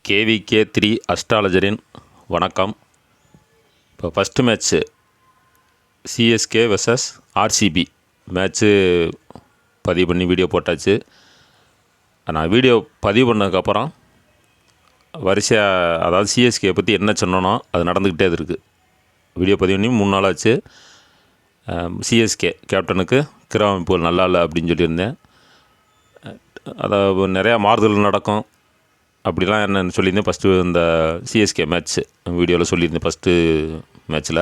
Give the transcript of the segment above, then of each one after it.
KVK3 அஸ்ட்ராலஜரின் வணக்கம். இப்போ first match CSK versus RCB match பதிவு பண்ணி வீடியோ போட்டாச்சு. நான் வீடியோ பதிவு பண்ணதுக்கப்புறம் வரிசையாக அதாவது சிஎஸ்கே பற்றி என்ன சொன்னனோ அது நடந்துக்கிட்டே இருக்குது. வீடியோ பதிவு பண்ணி 3 நாள் ஆச்சு. சிஎஸ்கே கேப்டனுக்கு கிராமப்புகள் நல்லா இல்லை அப்படின்னு சொல்லியிருந்தேன். அதாவது நிறையா மாறுதல் நடக்கும் அப்படிலாம் என்னென்னு சொல்லியிருந்தேன். ஃபஸ்ட்டு இந்த சிஎஸ்கே மேட்ச்சு வீடியோவில் சொல்லியிருந்தேன் ஃபஸ்ட்டு மேட்ச்சில்.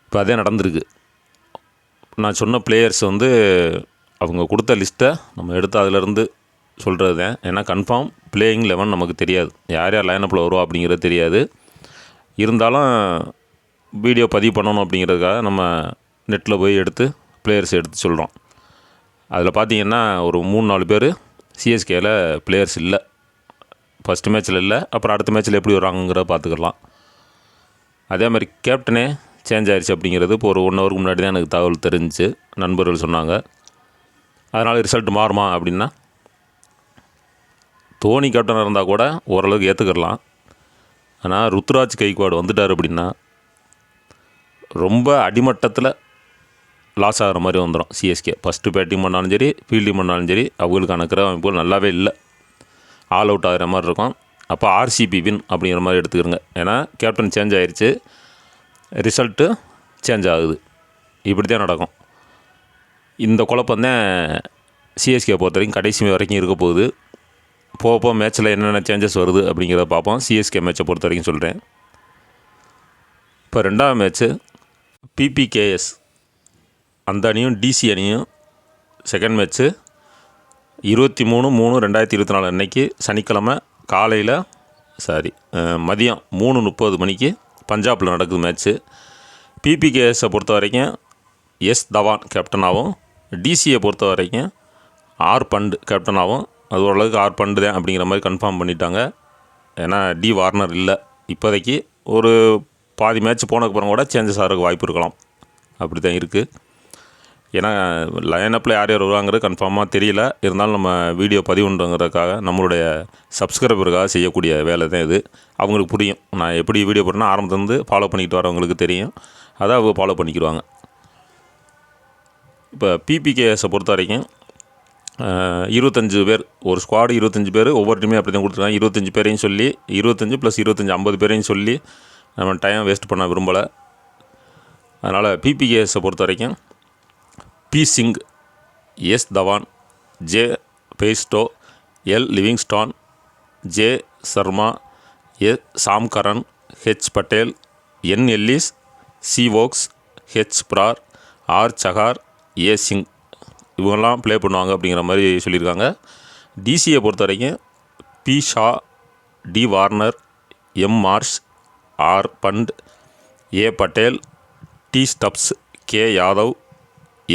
இப்போ அதே நடந்திருக்கு. நான் சொன்ன பிளேயர்ஸ் அவங்க கொடுத்த லிஸ்ட்டை நம்ம எடுத்து அதிலேருந்து சொல்கிறது தான். ஏன்னா கன்ஃபார்ம் பிளேயிங் 11 நமக்கு தெரியாது, யார் யார் லைனப்பில் வருவா அப்படிங்கிறது தெரியாது. இருந்தாலும் வீடியோ பதிவு பண்ணணும் அப்படிங்கிறதுக்காக நம்ம நெட்டில் போய் எடுத்து பிளேயர்ஸ் எடுத்து சொல்கிறோம். அதில் பார்த்திங்கன்னா ஒரு 3-4 பேர் சிஎஸ்கேயில் பிளேயர்ஸ் இல்லை. ஃபஸ்ட்டு மேட்ச்சில் இல்லை, அப்புறம் அடுத்த மேட்ச்சில் எப்படி வராங்கிறத பார்த்துக்கலாம். அதே மாதிரி கேப்டனே சேஞ்ச் ஆகிடுச்சு அப்படிங்கிறது இப்போ ஒரு 1 ஹவருக்கு முன்னாடி தான் எனக்கு தகவல் தெரிஞ்சிச்சு. நண்பர்கள் சொன்னாங்க. அதனால் ரிசல்ட் மாறுமா அப்படின்னா, தோனி கேப்டனாக இருந்தால் கூட ஓரளவுக்கு ஏற்றுக்கிடலாம். ஆனால் ருத்ராஜ் கைக்வாட் வந்துட்டார் அப்படின்னா ரொம்ப அடிமட்டத்தில் லாஸ் ஆகிற மாதிரி வந்துடும் சிஎஸ்கே. ஃபஸ்ட்டு பேட்டிங் பண்ணாலும் சரி, ஃபீல்டிங் பண்ணாலும் சரி, அவங்களுக்கான அமைப்பு நல்லாவே இல்லை. ஆல் அவுட் ஆகிற மாதிரி இருக்கும். அப்போ ஆர்சிபி வின் அப்படிங்கிற மாதிரி எடுத்துக்கிறங்க. ஏன்னா கேப்டன் சேஞ்ச் ஆகிடுச்சு, ரிசல்ட்டு சேஞ்ச் ஆகுது. இப்படி தான் நடக்கும். இந்த குழப்பந்தான் சிஎஸ்கே பொறுத்த வரைக்கும் கடைசி வரைக்கும் இருக்க போகுது. போக மேட்ச்சில் என்னென்ன சேஞ்சஸ் வருது அப்படிங்கிறத பார்ப்போம். சிஎஸ்கே மேட்சை பொறுத்த வரைக்கும் சொல்கிறேன். இப்போ 2வது மேட்ச்சு பிபிகேஎஸ் அந்த அணியும் டிசி அணியும் செகண்ட் மேட்ச்சு 23/3/2024 அன்னைக்கு சனிக்கிழமை காலையில் மதியம் 3:30 மணிக்கு பஞ்சாபில் நடக்குது மேட்ச்சு. பிபிகேஎஸை பொறுத்த வரைக்கும் எஸ் தவான் கேப்டனாகவும், டிசியை பொறுத்த வரைக்கும் ஆர் பண்ட் கேப்டனாகவும், அது ஓரளவுக்கு ஆர் பண்டு தான் அப்படிங்கிற மாதிரி கன்ஃபார்ம் பண்ணிட்டாங்க. ஏன்னா டி வார்னர் இல்லை இப்போதைக்கு. ஒரு பாதி மேட்ச் போனதுக்கப்புறம் கூட சேஞ்சஸ் ஆகிறதுக்கு வாய்ப்பு இருக்கலாம். அப்படி தான் இருக்குது. ஏன்னா லைனப்பில் யார் யார் வருவாங்கிறது கன்ஃபார்மாக தெரியல. இருந்தாலும் நம்ம வீடியோ பதிவுன்றங்கிறதுக்காக நம்மளுடைய சப்ஸ்கிரைபருக்காக செய்யக்கூடிய வேலை தான் இது. அவங்களுக்கு புரியும் நான் எப்படி வீடியோ போட்டேன்னா ஆரம்பத்துலேருந்து ஃபாலோ பண்ணிக்கிட்டு வரவங்களுக்கு தெரியும். அதை அவங்க ஃபாலோ பண்ணிக்கிடுவாங்க. இப்போ பிபிகேஎஸை பொறுத்த வரைக்கும் 25 பேர் ஒரு ஸ்குவாடு, 25 பேர் ஒவ்வொரு டீமே அப்படி தான் கொடுத்துருக்காங்க. 25 பேரையும் சொல்லி 25 + 25 50 பேரையும் சொல்லி நம்ம டைம் வேஸ்ட் பண்ண விரும்பலை. அதனால் பிபிகேஎஸை பொறுத்த வரைக்கும் P Singh, S Dhawan, J Bairstow, L Livingstone, J Sharma, Sam Curran, H Patel, N Ellis, C Woakes, H Brar, R Chahar, A Singh இவங்கெல்லாம் ப்ளே பண்ணுவாங்க அப்படிங்கிற மாதிரி சொல்லியிருக்காங்க. டிசியை பொறுத்த வரைக்கும் P Shaw, D Warner, M Marsh, R Pant, A Patel, T Stubbs, K Yadav,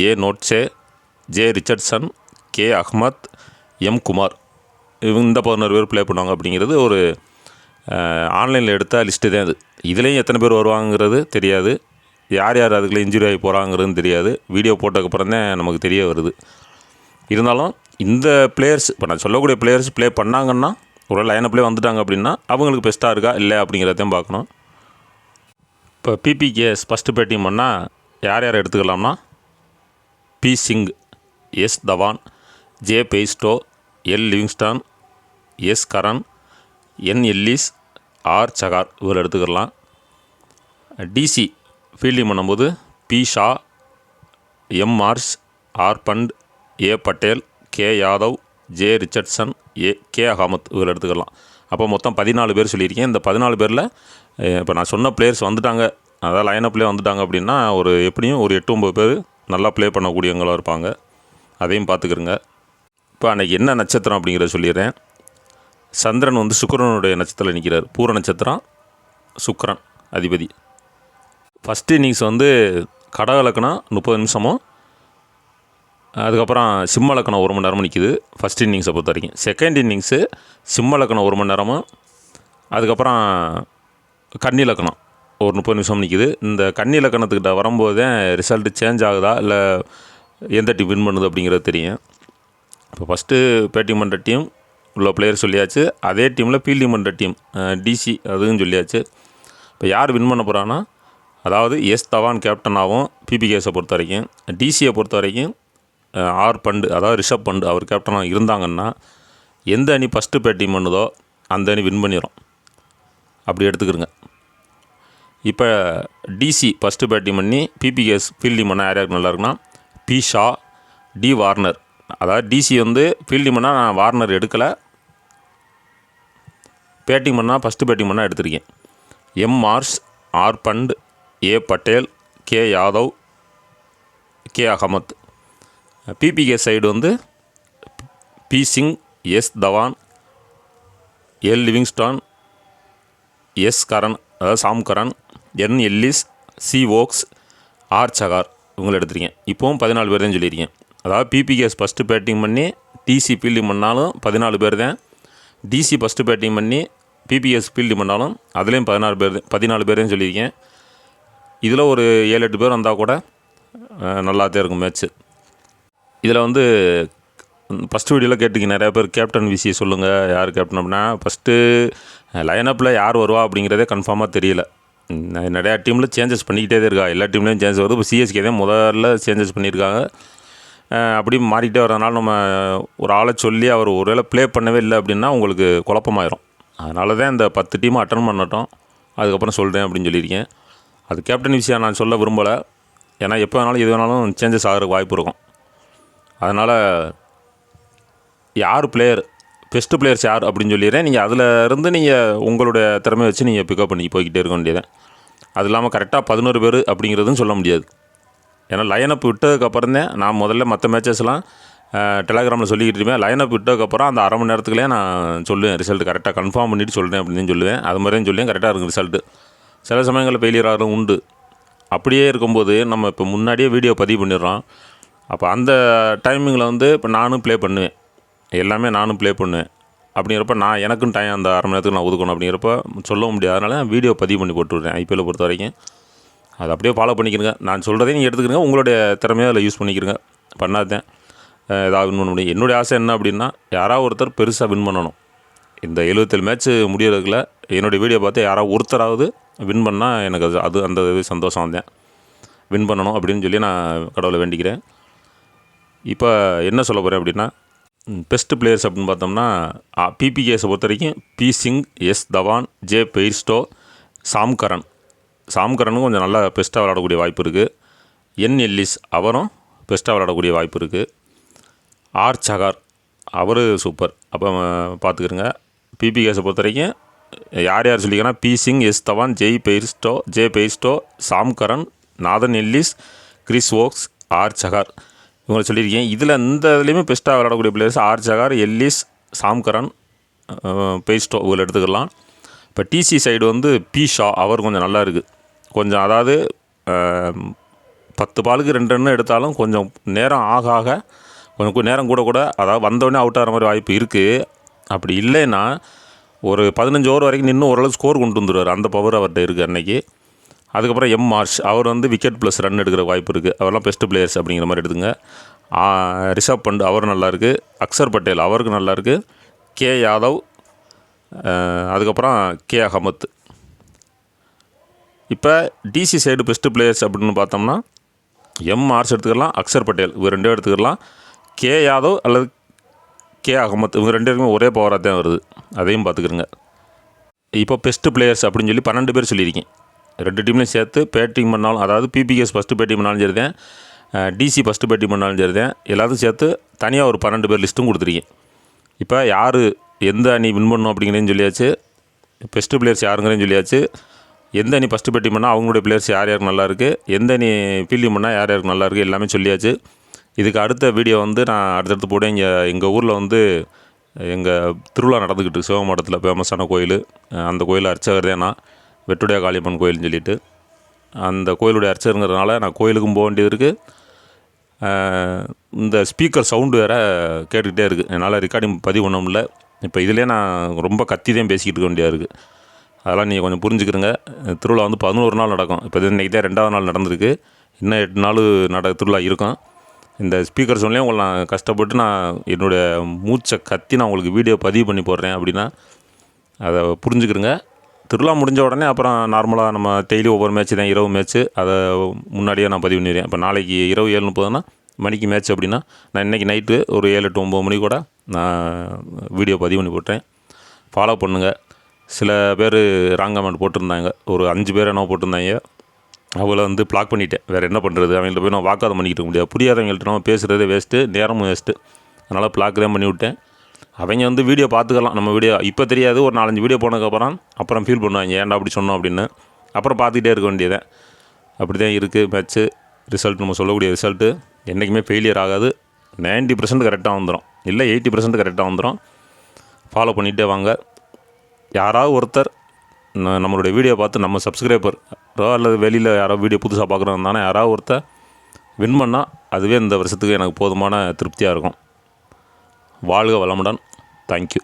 A Nortje, J Richardson, K Ahmed, M Kumar இந்த 11 பேர் ப்ளே பண்ணுவாங்க அப்படிங்கிறது ஒரு ஆன்லைனில் எடுத்த லிஸ்ட்டு தான். இதுலேயும் எத்தனை பேர் வருவாங்கிறது தெரியாது. யார் யார் அதுக்குள்ளே இன்ஜுரி ஆகி போகிறாங்கிறதும் தெரியாது. வீடியோ போட்டதுக்கப்புறம் தான் நமக்கு தெரிய வருது. இருந்தாலும் இந்த பிளேயர்ஸ் இப்போ நான் சொல்லக்கூடிய பிளேயர்ஸ் ப்ளே பண்ணாங்கன்னா ஒரு லைனப்லேயே வந்துட்டாங்க அப்படின்னா அவங்களுக்கு பெஸ்ட்டாக இருக்கா இல்லை அப்படிங்கிறதையும் பார்க்கணும். இப்போ பிபிகேஎஸ் ஃபஸ்ட்டு பேட்டிங் பண்ணால் யார் யார் எடுத்துக்கலாம்னா P Singh, S Dhawan, J Bairstow, L Livingstone, S Curran, N Ellis, R Chahar இவர் எடுத்துக்கலாம். டிசி ஃபீல்டிங் பண்ணும்போது P Shaw, M Marsh, R Pant, A Patel, K Yadav, J Richardson, K Ahmed இவர் எடுத்துக்கலாம். அப்போ மொத்தம் 14 பேர் சொல்லியிருக்கேன். இந்த 14 பேரில் இப்போ நான் சொன்ன பிளேயர்ஸ் வந்துட்டாங்க, அதாவது லைனப்லேயே வந்துட்டாங்க அப்படின்னா ஒரு எப்படியும் ஒரு 8-9 பேர் நல்லா ப்ளே பண்ணக்கூடியவங்களாக இருப்பாங்க. அதையும் பார்த்துக்கிறங்க. இப்போ அன்றைக்கி என்ன நட்சத்திரம் அப்படிங்கிறத சொல்லிடுறேன். சந்திரன் சுக்கிரனுடைய நட்சத்திரத்தில் நிற்கிறார். பூர நட்சத்திரம், சுக்கிரன் அதிபதி. ஃபஸ்ட் இன்னிங்ஸ் கடக லக்கணம் 30 நிமிஷமும், அதுக்கப்புறம் சிம்ம லக்கணம் 1 மணி நேரமும் நிற்கிது ஃபஸ்ட் இன்னிங்ஸை பொறுத்த வரைக்கும். செகண்ட் இன்னிங்ஸு சிம்ம லக்கணம் 1 மணி நேரமும், அதுக்கப்புறம் கன்னி லக்கணம் ஒரு 30 நிமிஷம் நிற்கிது. இந்த கன்னி இலக்கணத்துக்கிட்ட வரும்போது தான் ரிசல்ட்டு சேஞ்ச் ஆகுதா இல்லை எந்த டீம் வின் பண்ணுது அப்படிங்கிறது தெரியும். இப்போ ஃபஸ்ட்டு பேட்டிங் பண்ணுற டீம் உள்ள பிளேயர் சொல்லியாச்சு. அதே டீமில் ஃபீல்டிங் பண்ணுற டீம் டிசி அதுவும் சொல்லியாச்சு. இப்போ யார் வின் பண்ண போகிறான்னா, அதாவது எஸ் தவான் கேப்டனாகவும் பிபிகேஸை பொறுத்த வரைக்கும், டிசியை பொறுத்த வரைக்கும் ஆர் பண்டு அதாவது ரிஷப் பண்டு அவர் கேப்டனாக இருந்தாங்கன்னா எந்த அணி ஃபஸ்ட்டு பேட்டிங் பண்ணுதோ அந்த அணி வின் பண்ணிடும். அப்படி எடுத்துக்கிறங்க. இப்போ டிசி ஃபஸ்ட்டு பேட்டிங் பண்ணி பிபிகேஎஸ் ஃபீல்டிங் பண்ணால் யார் யாருக்கு நல்லா இருக்குன்னா பி ஷா, டி வார்னர். அதாவது டிசி வந்து ஃபீல்டிங் பண்ணால் நான் வார்னர் எடுக்கலை, பேட்டிங் பண்ணால் ஃபஸ்ட்டு பேட்டிங் பண்ணால் எடுத்திருக்கேன். M Marsh, R Pant, A Patel, K Yadav, K Ahmed. PBK side வந்து P Singh, S Dhawan, L Livingstone, S Curran அதாவது Sam Curran, N Ellis, C Woakes, R Chahar இவங்களை எடுத்திருக்கேன். இப்போவும் 14 பேர் தான் சொல்லியிருக்கேன். அதாவது பிபிகேஎஸ் ஃபஸ்ட்டு பேட்டிங் பண்ணி டிசி ஃபீல்டிங் பண்ணாலும் 14 பேர் தான். டிசி ஃபஸ்ட்டு பேட்டிங் பண்ணி பிபிஎஸ் ஃபீல்டிங் பண்ணாலும் அதுலேயும் 14 பேர் தான் சொல்லியிருக்கேன். இதில் ஒரு 7-8 பேர் வந்தால் கூட நல்லாதான் இருக்கும் மேட்ச்சு. இதில் வந்து ஃபஸ்ட்டு வீடியோவில் கேட்டிங்க நிறையா பேர் கேப்டன் விசியை சொல்லுங்கள், யார் கேப்டன் அப்படின்னா, ஃபஸ்ட்டு லைனப்பில் யார் வருவா அப்படிங்கிறதே கன்ஃபார்மாக தெரியல. நிறையா டீமில் சேஞ்சஸ் பண்ணிக்கிட்டே தான் இருக்கா. எல்லா டீம்லேயும் சேஞ்சஸ் வருது. இப்போ சிஎஸ்கே தான் முதல்ல சேஞ்சஸ் பண்ணியிருக்காங்க. அப்படி மாறிக்கிட்டே வரதுனால நம்ம ஒரு ஆளை சொல்லி அவர் ஒருவேளை ப்ளே பண்ணவே இல்லை அப்படின்னா உங்களுக்கு குழப்பமாயிரும். அதனால தான் இந்த 10 டீமும் அட்டன் பண்ணட்டும், அதுக்கப்புறம் சொல்கிறேன் அப்படின்னு சொல்லியிருக்கேன். அது கேப்டன் விஷயம் நான் சொல்ல விரும்பலை. ஏன்னா எப்போ வேணாலும் எது வேணாலும் சேஞ்சஸ் ஆகிறதுக்கு வாய்ப்பு இருக்கும். அதனால் யார் பிளேயர் பெஸ்ட்டு பிளேயர்ஸ் யார் அப்படின்னு சொல்லிடுறேன். நீங்கள் அதில் இருந்து நீங்கள் உங்களுடைய திறமையை வச்சு நீங்கள் பிக்கப் பண்ணி போய்கிட்டே இருக்க வேண்டியது. அது இல்லாமல் கரெக்டாக 11 பேர் அப்படிங்கிறதும் சொல்ல முடியாது. ஏன்னா லைனப் விட்டதுக்கப்புறம் தான் நான் முதல்ல மற்ற மேட்சஸ்லாம் டெலகிராமில் சொல்லிக்கிட்டு இருப்பேன். லைனப் விட்டதுக்கப்புறம் அந்த அரை மணி நேரத்துக்குள்ளே நான் சொல்லுவேன், ரிசல்ட் கரெக்டாக கன்ஃபார்ம் பண்ணிவிட்டு சொல்கிறேன் அப்படின்னு சொல்லுவேன். அது மாதிரி தான் சொல்லுவேன், கரெக்டாக இருக்கும் ரிசல்ட்டு. சில சமயங்களில் ஃபெயிலியர் ஆகிறதும் உண்டு. அப்படியே இருக்கும்போது நம்ம இப்போ முன்னாடியே வீடியோ பதிவு பண்ணிடுறோம். அப்போ அந்த டைமிங்கில் வந்து இப்போ நானும் ப்ளே பண்ணுவேன், எல்லாமே நானும் ப்ளே பண்ணுவேன். அப்படிங்கிறப்ப நான் எனக்கும் டைம் அந்த அரை மணி நேரத்துக்கு நான் ஒதுக்கணும். அப்படிங்கிறப்ப சொல்லவும் முடியாது. அதனால் வீடியோ பதிவு பண்ணி போட்டுவிட்றேன். ஐபிஎல்லை பொறுத்த வரைக்கும் அதை அப்படியே ஃபாலோ பண்ணிக்கிறங்க. நான் சொல்கிறதையும் நீங்கள் எடுத்துக்கிறங்க, உங்களுடைய திறமையை அதில் யூஸ் பண்ணிக்கிறங்க. பண்ணாதேன் ஏதாவது வின் பண்ண முடியும். என்னுடைய ஆசை என்ன அப்படின்னா, யாராவது ஒருத்தர் பெருசாக வின் பண்ணணும். இந்த 77 மேட்ச்சு முடியறதுக்குள்ள என்னுடைய வீடியோ பார்த்து யாராவது ஒருத்தராவது வின் பண்ணால் எனக்கு அது அந்த சந்தோஷம் வந்தேன். வின் பண்ணணும் அப்படின்னு சொல்லி நான் கடவுளை வேண்டிக்கிறேன். இப்போ என்ன சொல்ல போகிறேன் அப்படின்னா, பெஸ்ட்டு பிளேயர்ஸ் அப்படின்னு பார்த்தோம்னா பிபிகேஸை பொறுத்த வரைக்கும் P Singh, S Dhawan, J Bairstow, Sam Curran. Sam கரனும் கொஞ்சம் நல்லா பெஸ்ட்டாக விளையாடக்கூடிய வாய்ப்பு இருக்குது. என் எல்லிஸ் அவரும் பெஸ்ட்டாக விளையாடக்கூடிய வாய்ப்பு இருக்குது. ஆர் சகார் அவர் சூப்பர். அப்போ பார்த்துக்கிறங்க. பிபிகேஸை பொறுத்த வரைக்கும் யார் யார் சொல்லிங்கன்னா P Singh, S Dhawan, J Bairstow, Sam Curran, Nathan Ellis, Chris Woakes, R Chahar இவங்களை சொல்லியிருக்கேன். இதில் இந்த இதுலேயுமே பெஸ்ட்டாக விளையாடக்கூடிய players R Chahar, Ellis, Sam Curran, Bairstow இவங்களை எடுத்துக்கலாம். இப்போ டிசி சைடு வந்து பி ஷா அவர் கொஞ்சம் நல்லா இருக்குது. கொஞ்சம் அதாவது 10 பாலுக்கு 2 ரன் எடுத்தாலும் கொஞ்சம் நேரம் ஆக கொஞ்சம் நேரம் கூட அதாவது வந்தோடனே அவுட் ஆகிற மாதிரி வாய்ப்பு இருக்குது. அப்படி இல்லைன்னா ஒரு 15 ஓவர் வரைக்கும் நின்று ஓரளவு ஸ்கோர் கொண்டு வந்துடுவார். அந்த பவர் அவர்கிட்ட இருக்குது அன்றைக்கி. அதுக்கப்புறம் எம் மார்ஷ் அவர் வந்து விக்கெட் ப்ளஸ் ரன் எடுக்கிற வாய்ப்பு இருக்குது. அவரெல்லாம் பெஸ்ட்டு பிளேயர்ஸ் அப்படிங்கிற மாதிரி எடுத்துங்க. ரிஷப் பண்ட் அவர் நல்லாயிருக்கு. அக்ஷர் பட்டேல் அவருக்கு நல்லாயிருக்கு. கே யாதவ், அதுக்கப்புறம் கே அகமத். இப்போ டிசி சைடு பெஸ்ட்டு பிளேயர்ஸ் அப்படின்னு பார்த்தோம்னா எம் மார்ஷ் எடுத்துக்கலாம், அக்ஷர் பட்டேல் இவர் 2 எடுத்துக்கலாம். கே யாதவ் அல்லது கே அகமத் இவங்க 2 பேருக்குமே ஒரே பவராக தான் வருது. அதையும் பார்த்துக்கிறங்க. இப்போ பெஸ்ட்டு பிளேயர்ஸ் அப்படின்னு சொல்லி 12 பேர் சொல்லியிருக்கேன். 2 டீம்லையும் சேர்த்து பேட்டிங் பண்ணாலும், அதாவது பிபிகேஎஸ் ஃபஸ்ட்டு பேட்டிங் பண்ணாலும் சரி தான், டிசி ஃபஸ்ட்டு பேட்டிங் பண்ணாலும் சரி தான், எல்லாத்தையும் சேர்த்து தனியாக ஒரு 12 பேர் லிஸ்ட்டும் கொடுத்துருக்கேன். இப்போ யார் எந்த அணி வின் பண்ணணும் அப்படிங்கிறதையும் சொல்லியாச்சு, பெஸ்ட்டு பிளேயர்ஸ் யாருங்கிறதையும் சொல்லியாச்சு, எந்த அணி ஃபஸ்ட்டு பேட்டிங் பண்ணால் அவங்களுடைய பிளேயர்ஸ் யார் யாருக்கு நல்லாயிருக்கு, எந்த அணி ஃபீல்டிங் பண்ணால் யார் யாருக்கு நல்லாயிருக்கு எல்லாமே சொல்லியாச்சு. இதுக்கு அடுத்த வீடியோ வந்து நான் அடுத்தடுத்து போட்டு எங்கள் ஊரில் வந்து எங்கள் திருவிழா நடந்துக்கிட்டு சிவமடத்தில் ஃபேமஸான கோயில், அந்த கோயில் அர்ச்சகர் தான் நான், வெட்டுடைய காளியம்மன் கோயில்னு சொல்லிட்டு அந்த கோயிலுடைய அர்ச்சகருங்கிறதுனால நான் கோயிலுக்கும் போக வேண்டியது இருக்குது. இந்த ஸ்பீக்கர் சவுண்டு வேறு கேட்டுக்கிட்டே இருக்குது, என்னால் ரெக்கார்டிங் பதிவு பண்ண முடியல. இப்போ இதிலே நான் ரொம்ப கத்தி தான் பேசிக்கிட்டு இருக்க வேண்டியதாக இருக்குது. அதெல்லாம் நீங்கள் கொஞ்சம் புரிஞ்சுக்கிறங்க. திருவிழா வந்து 11 நாள் நடக்கும். இப்போ இன்றைக்கி தான் 2வது நாள் நடந்திருக்கு. இன்னும் 8 நாள் திருவிழா இருக்கும். இந்த ஸ்பீக்கர் சொன்னே உங்களை நான் கஷ்டப்பட்டு நான் என்னுடைய மூச்சை கத்தி நான் உங்களுக்கு வீடியோ பதிவு பண்ணி போடுறேன் அப்படின்னா அதை புரிஞ்சுக்கிறங்க. திருவிழா முடிஞ்ச உடனே அப்புறம் நார்மலாக நம்ம டெய்லி ஒவ்வொரு மேட்ச்சு தான், இரவு மேட்ச்சு, அதை முன்னாடியே நான் பதிவு பண்ணிடுறேன். இப்போ நாளைக்கு இரவு 7:30 மணிக்கு மேட்ச் அப்படின்னா நான் இன்றைக்கி நைட்டு ஒரு 7, 8, 9 மணி கூட நான் வீடியோ பதிவு பண்ணி போட்டேன். ஃபாலோ பண்ணுங்கள். சில பேர் ராங் கமெண்ட் போட்டிருந்தாங்க, ஒரு 5 பேர் என்ன போட்டிருந்தாங்க. அவங்கள வந்து பிளாக் பண்ணிவிட்டேன். வேறு என்ன பண்ணுறது, அவங்கள்ட்ட போய் நான் வாக்காதம் பண்ணிக்கிட்டு இருக்க முடியாது. புரியாதவங்கள்ட்ட நம்ம பேசுகிறதே வேஸ்ட்டு, நேரமும் வேஸ்ட்டு. அதனால் பிளாக் தான் பண்ணி விட்டேன். அவங்க வந்து வீடியோ பார்த்துக்கலாம், நம்ம வீடியோ இப்போ தெரியாது, ஒரு 4-5 வீடியோ அப்புறம் ஃபீல் பண்ணுவாங்க ஏன்டா அப்படி சொன்னோம் அப்படின்னு. அப்புறம் பார்த்துக்கிட்டே இருக்க வேண்டியதை. அப்படி தான் இருக்குது மேட்ச்சு. ரிசல்ட் நம்ம சொல்லக்கூடிய ரிசல்ட்டு என்றைக்குமே ஃபெயிலியர் ஆகாது. 90% கரெக்டாக வந்துடும், இல்லை 80% கரெக்டாக வந்துடும். ஃபாலோ பண்ணிகிட்டே வாங்க. யாராவது ஒருத்தர் நம்மளுடைய வீடியோ பார்த்து நம்ம சப்ஸ்கிரைபரோ அல்லது வெளியில் யாரோ வீடியோ புதுசாக பார்க்குறோம் தானே, யாராவது ஒருத்தர் வின் பண்ணால் அதுவே இந்த வருஷத்துக்கு எனக்கு போதுமான திருப்தியாக இருக்கும். வாழ்க வளமுடன். தேங்க்யூ.